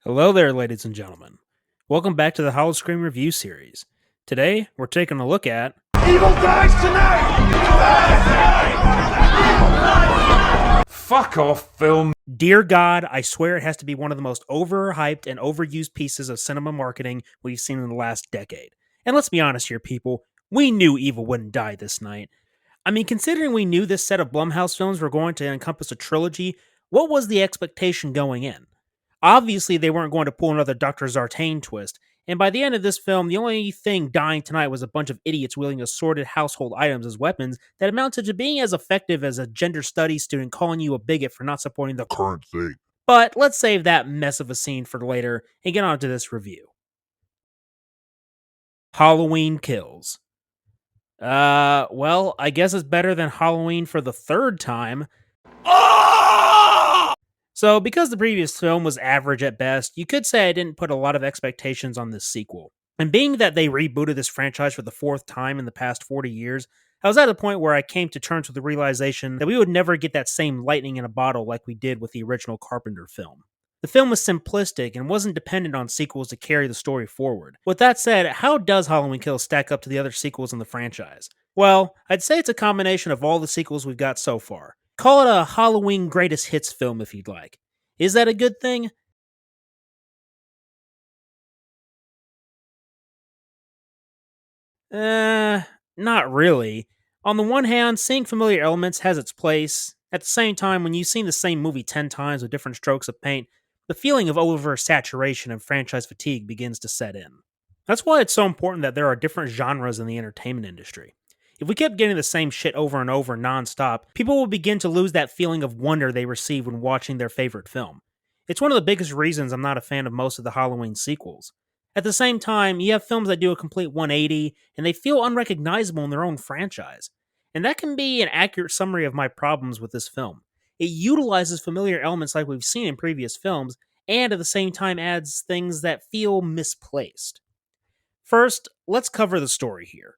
Hello there, ladies and gentlemen. Welcome back to the HalloScream review series. Today, we're taking a look at Evil dies tonight! Fuck off, film. Dear God, I swear it has to be one of the most overhyped and overused pieces of cinema marketing we've seen in the last decade. And let's be honest here, people, we knew evil wouldn't die this night. I mean, considering we knew this set of BlumHouse films were going to encompass a trilogy, what was the expectation going in? Obviously, they weren't going to pull another Dr. Zartane twist, and by the end of this film, the only thing dying tonight was a bunch of idiots wielding assorted household items as weapons that amounted to being as effective as a gender studies student calling you a bigot for not supporting the current thing. But let's save that mess of a scene for later and get on to this review. Halloween Kills. Well, I guess it's better than Halloween for the third time. So, because the previous film was average at best, you could say I didn't put a lot of expectations on this sequel. And being that they rebooted this franchise for the fourth time in the past 40 years, I was at a point where I came to terms with the realization that we would never get that same lightning in a bottle like we did with the original Carpenter film. The film was simplistic and wasn't dependent on sequels to carry the story forward. With that said, how does Halloween Kills stack up to the other sequels in the franchise? Well, I'd say it's a combination of all the sequels we've got so far. Call it a Halloween greatest hits film if you'd like. Is that a good thing? Not really. On the one hand, seeing familiar elements has its place. At the same time, when you've seen the same movie 10 times with different strokes of paint, the feeling of oversaturation and franchise fatigue begins to set in. That's why it's so important that there are different genres in the entertainment industry. If we kept getting the same shit over and over nonstop, people will begin to lose that feeling of wonder they receive when watching their favorite film. It's one of the biggest reasons I'm not a fan of most of the Halloween sequels. At the same time, you have films that do a complete 180 and they feel unrecognizable in their own franchise. And that can be an accurate summary of my problems with this film. It utilizes familiar elements like we've seen in previous films, and at the same time adds things that feel misplaced. First, let's cover the story here.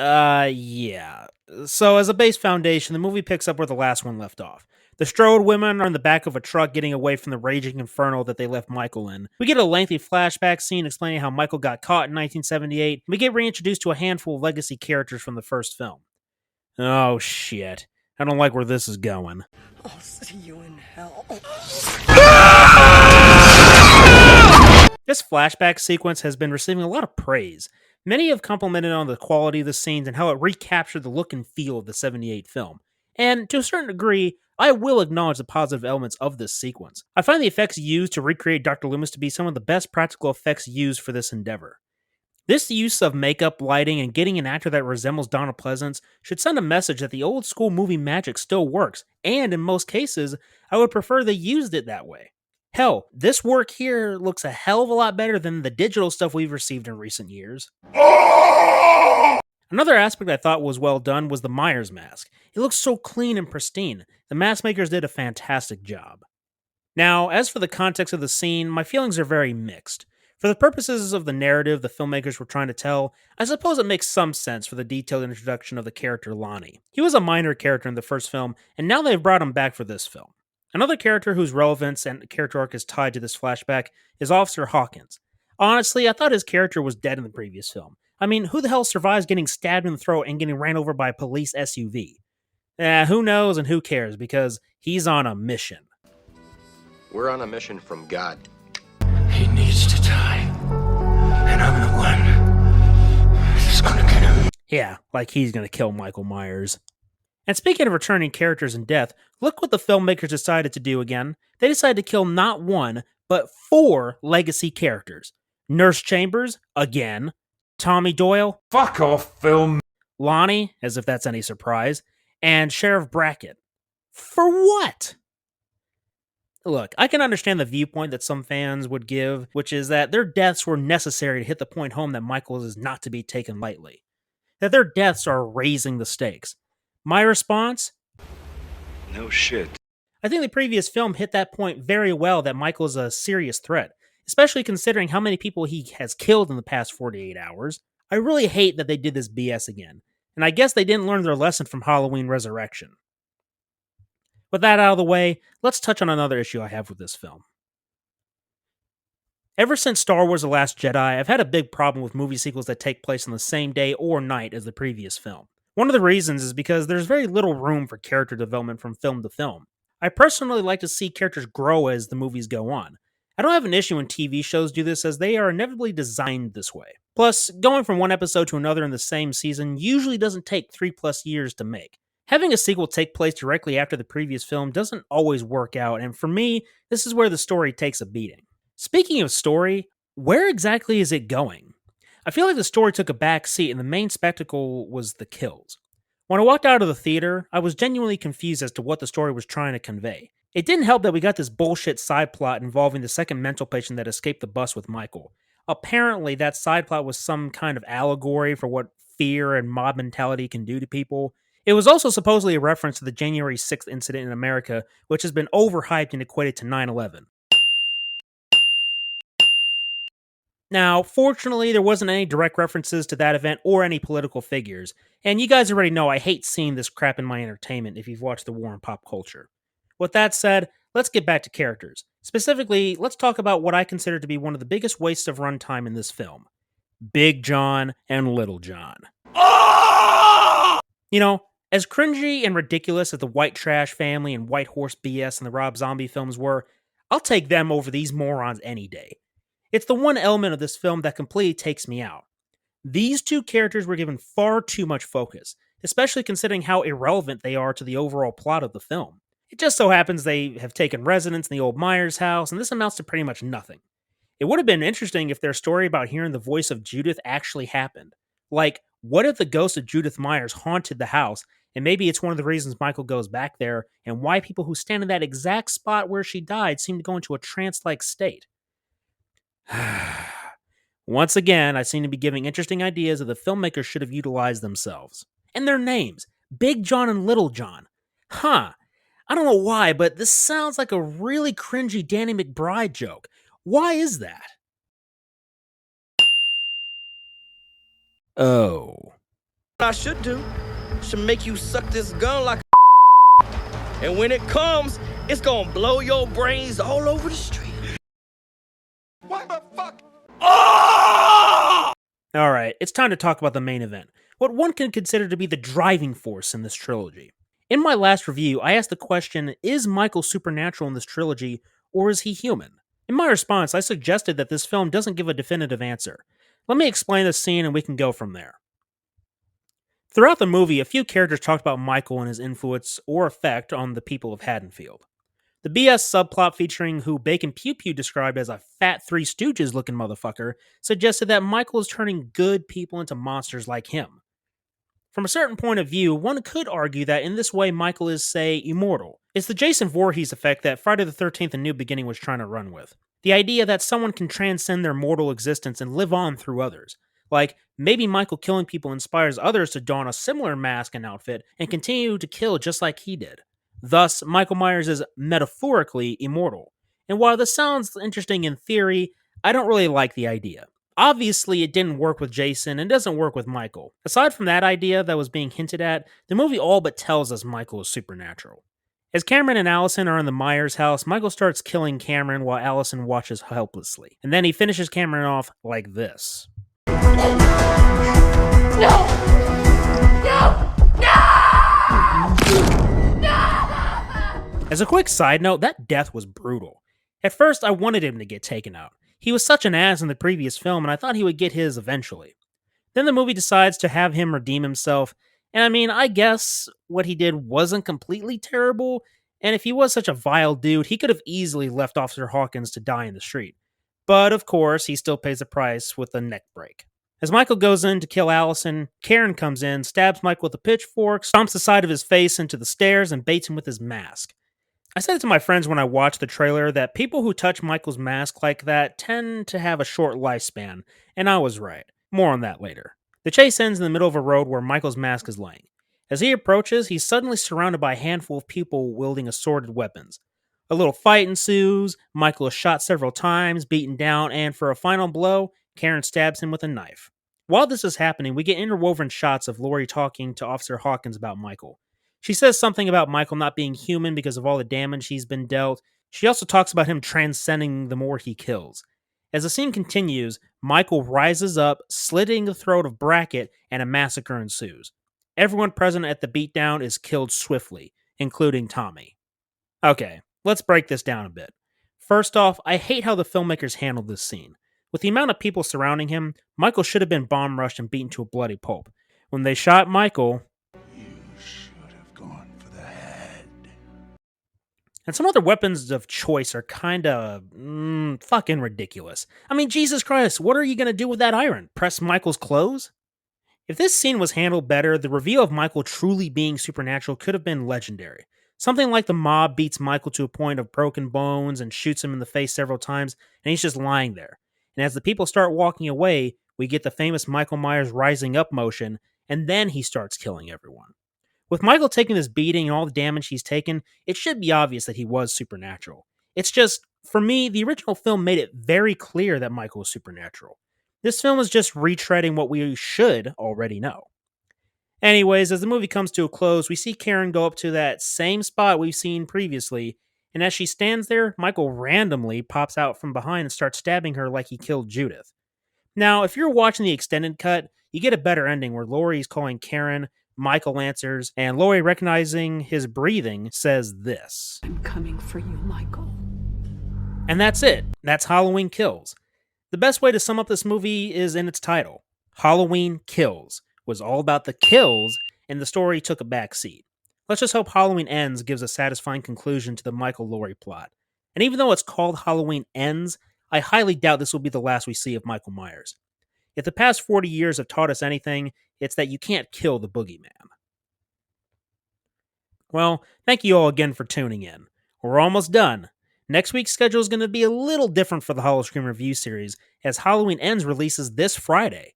Yeah. So, as a base foundation, the movie picks up where the last one left off. The Strode women are in the back of a truck getting away from the raging inferno that they left Michael in. We get a lengthy flashback scene explaining how Michael got caught in 1978. We get reintroduced to a handful of legacy characters from the first film. Oh shit. I don't like where this is going. I'll see you in hell. This flashback sequence has been receiving a lot of praise. Many have complimented on the quality of the scenes and how it recaptured the look and feel of the 78 film. And to a certain degree, I will acknowledge the positive elements of this sequence. I find the effects used to recreate Dr. Loomis to be some of the best practical effects used for this endeavor. This use of makeup, lighting, and getting an actor that resembles Donna Pleasance should send a message that the old school movie magic still works, and in most cases, I would prefer they used it that way. Hell, this work here looks a hell of a lot better than the digital stuff we've received in recent years. Another aspect I thought was well done was the Myers mask. It looks so clean and pristine. The mask makers did a fantastic job. Now, as for the context of the scene, my feelings are very mixed. For the purposes of the narrative the filmmakers were trying to tell, I suppose it makes some sense for the detailed introduction of the character Lonnie. He was a minor character in the first film, and now they've brought him back for this film. Another character whose relevance and character arc is tied to this flashback is Officer Hawkins. Honestly, I thought his character was dead in the previous film. I mean, who the hell survives getting stabbed in the throat and getting ran over by a police SUV? Who knows and who cares, because he's on a mission. We're on a mission from God. He needs to die. And I'm the one that's gonna get him. Yeah, like he's gonna kill Michael Myers. And speaking of returning characters and death, look what the filmmakers decided to do again. They decided to kill not one, but 4 legacy characters. Nurse Chambers, again. Tommy Doyle. Fuck off, film. Lonnie, as if that's any surprise. And Sheriff Brackett. For what? Look, I can understand the viewpoint that some fans would give, which is that their deaths were necessary to hit the point home that Michael is not to be taken lightly. That their deaths are raising the stakes. My response? No shit. I think the previous film hit that point very well that Michael is a serious threat, especially considering how many people he has killed in the past 48 hours. I really hate that they did this BS again, and I guess they didn't learn their lesson from Halloween Resurrection. With that out of the way, let's touch on another issue I have with this film. Ever since Star Wars The Last Jedi, I've had a big problem with movie sequels that take place on the same day or night as the previous film. One of the reasons is because there's very little room for character development from film to film. I personally like to see characters grow as the movies go on. I don't have an issue when TV shows do this as they are inevitably designed this way. Plus, going from one episode to another in the same season usually doesn't take 3+ years to make. Having a sequel take place directly after the previous film doesn't always work out, and for me, this is where the story takes a beating. Speaking of story, where exactly is it going? I feel like the story took a back seat and the main spectacle was the kills. When I walked out of the theater, I was genuinely confused as to what the story was trying to convey. It didn't help that we got this bullshit side plot involving the second mental patient that escaped the bus with Michael. Apparently, that side plot was some kind of allegory for what fear and mob mentality can do to people. It was also supposedly a reference to the January 6th incident in America, which has been overhyped and equated to 9/11. Now, fortunately, there wasn't any direct references to that event or any political figures, and you guys already know I hate seeing this crap in my entertainment if you've watched the war in pop culture. With that said, let's get back to characters. Specifically, let's talk about what I consider to be one of the biggest wastes of runtime in this film: Big John and Little John. You know, as cringy and ridiculous as the White Trash Family and White Horse BS in the Rob Zombie films were, I'll take them over these morons any day. It's the one element of this film that completely takes me out. These two characters were given far too much focus, especially considering how irrelevant they are to the overall plot of the film. It just so happens they have taken residence in the old Myers house, and this amounts to pretty much nothing. It would have been interesting if their story about hearing the voice of Judith actually happened. Like, what if the ghost of Judith Myers haunted the house, and maybe it's one of the reasons Michael goes back there, and why people who stand in that exact spot where she died seem to go into a trance-like state? Once again, I seem to be giving interesting ideas that the filmmakers should have utilized themselves. And their names, Big John and Little John. Huh. I don't know why, but this sounds like a really cringy Danny McBride joke. Why is that? Oh. I should do should make you suck this gun like and when it comes, it's gonna blow your brains all over the street. What the fuck? Alright, it's time to talk about the main event, what one can consider to be the driving force in this trilogy. In my last review, I asked the question, is Michael supernatural in this trilogy, or is he human? In my response, I suggested that this film doesn't give a definitive answer. Let me explain the scene and we can go from there. Throughout the movie, a few characters talked about Michael and his influence or effect on the people of Haddonfield. The BS subplot featuring who Bacon Pew Pew described as a fat Three Stooges looking motherfucker suggested that Michael is turning good people into monsters like him. From a certain point of view, one could argue that in this way Michael is, say, immortal. It's the Jason Voorhees effect that Friday the 13th and New Beginning was trying to run with. The idea that someone can transcend their mortal existence and live on through others. Like, maybe Michael killing people inspires others to don a similar mask and outfit and continue to kill just like he did. Thus, Michael Myers is metaphorically immortal. And while this sounds interesting in theory, I don't really like the idea. Obviously, it didn't work with Jason and doesn't work with Michael. Aside from that idea that was being hinted at, the movie all but tells us Michael is supernatural. As Cameron and Allison are in the Myers house, Michael starts killing Cameron while Allison watches helplessly. And then he finishes Cameron off like this. As a quick side note, that death was brutal. At first, I wanted him to get taken out. He was such an ass in the previous film, and I thought he would get his eventually. Then the movie decides to have him redeem himself, and I mean, I guess what he did wasn't completely terrible, and if he was such a vile dude, he could have easily left Officer Hawkins to die in the street. But of course, he still pays the price with a neck break. As Michael goes in to kill Allison, Karen comes in, stabs Michael with a pitchfork, stomps the side of his face into the stairs, and baits him with his mask. I said it to my friends when I watched the trailer that people who touch Michael's mask like that tend to have a short lifespan, and I was right. More on that later. The chase ends in the middle of a road where Michael's mask is laying. As he approaches, he's suddenly surrounded by a handful of people wielding assorted weapons. A little fight ensues, Michael is shot several times, beaten down, and for a final blow, Karen stabs him with a knife. While this is happening, we get interwoven shots of Laurie talking to Officer Hawkins about Michael. She says something about Michael not being human because of all the damage he's been dealt. She also talks about him transcending the more he kills. As the scene continues, Michael rises up, slitting the throat of Brackett, and a massacre ensues. Everyone present at the beatdown is killed swiftly, including Tommy. Okay, let's break this down a bit. First off, I hate how the filmmakers handled this scene. With the amount of people surrounding him, Michael should have been bomb rushed and beaten to a bloody pulp. When they shot Michael, You should have gone for the head. and some other weapons of choice are kinda fucking ridiculous. I mean, Jesus Christ, what are you gonna do with that iron? Press Michael's clothes? If this scene was handled better, the reveal of Michael truly being supernatural could have been legendary. Something like the mob beats Michael to a point of broken bones and shoots him in the face several times, and he's just lying there. And as the people start walking away, we get the famous Michael Myers rising up motion, and then he starts killing everyone. With Michael taking this beating and all the damage he's taken, it should be obvious that he was supernatural. It's just, for me, the original film made it very clear that Michael was supernatural. This film is just retreading what we should already know. Anyways, as the movie comes to a close, we see Karen go up to that same spot we've seen previously, and as she stands there, Michael randomly pops out from behind and starts stabbing her like he killed Judith. Now, if you're watching the extended cut, you get a better ending where Laurie's calling Karen, Michael answers, and Laurie, recognizing his breathing, says this. I'm coming for you, Michael. And that's it. That's Halloween Kills. The best way to sum up this movie is in its title. Halloween Kills was all about the kills, and the story took a back seat. Let's just hope Halloween Ends gives a satisfying conclusion to the Michael Laurie plot. And even though it's called Halloween Ends, I highly doubt this will be the last we see of Michael Myers. If the past 40 years have taught us anything, it's that you can't kill the boogeyman. Well, thank you all again for tuning in. We're almost done. Next week's schedule is going to be a little different for the HalloScream review series, as Halloween Ends releases this Friday.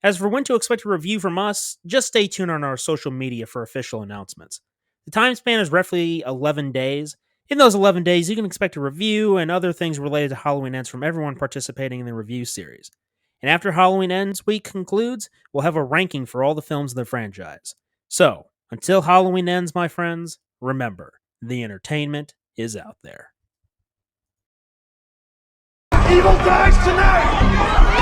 As for when to expect a review from us, just stay tuned on our social media for official announcements. The time span is roughly 11 days. In those 11 days, you can expect a review and other things related to Halloween Ends from everyone participating in the review series. And after Halloween Ends week concludes, we'll have a ranking for all the films in the franchise. So, until Halloween ends, my friends, remember, the entertainment is out there. Evil dies tonight!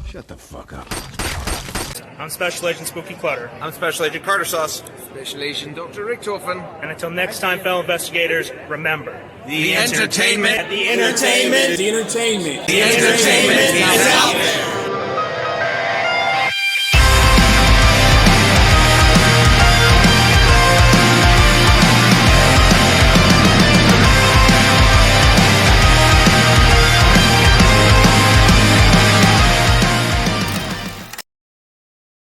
Shut the fuck up. I'm Special Agent Spooky Clutter. I'm Special Agent Carter Sauce. Special Agent Dr. Richtofen. And until next time, fellow investigators, remember, The entertainment The entertainment is out there.